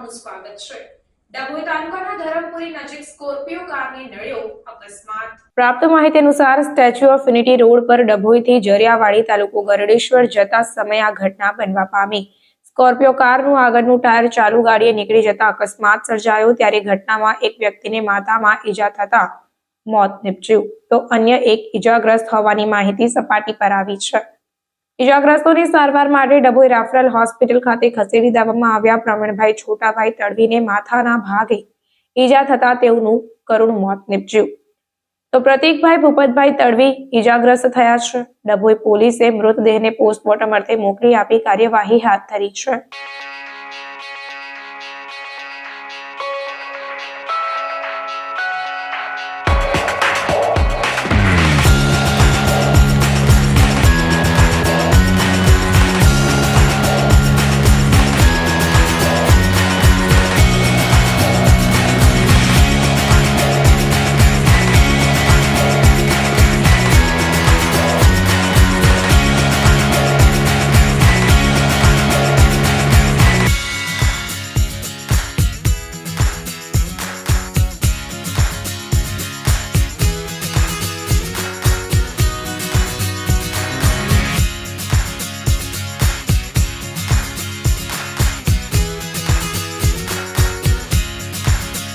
આપનું સ્વાગત છે। ડભોઈ તાલુકાના ધરમપુરી નજીક સ્કોર્પિયો કારને નડ્યો અકસ્માત। પ્રાપ્ત માહિતી અનુસાર સ્ટેચ્યુ ઓફ યુનિટી રોડ પર ડભોઈથી જરિયાવાડી તાલુકો ગરડેશ્વર જતા સમયે આ ઘટના બનવા પામી। સ્કોર્પિયો કારનું આગળનું ટાયર ચાલુ ગાડીએ નીકળી જતા અકસ્માત સર્જાયો, ત્યારે ઘટનામાં એક વ્યક્તિને માથામાં ઈજા થતા મોત નીપજ્યું, તો અન્ય એક ઈજાગ્રસ્ત હોવાની માહિતી સપાટી પર આવી છે। ઈજાગ્રસ્તોની સારવાર માટે ડભોઈ રેફરલ હોસ્પિટલ ખાતે ખસેડી દેવામાં આવ્યા। પ્રવીણભાઈ છોટાભાઈ તડવીને માથાના ભાગે ઈજા થતા તેઓનું કરુણ મોત નીપજ્યું, તો પ્રતીકભાઈ ભૂપતભાઈ તડવી ઈજાગ્રસ્ત થયા છે। ડભોઈ પોલીસે મૃતદેહને પોસ્ટમોર્ટમ અર્થે મોકલી આપી કાર્યવાહી હાથ ધરી છે।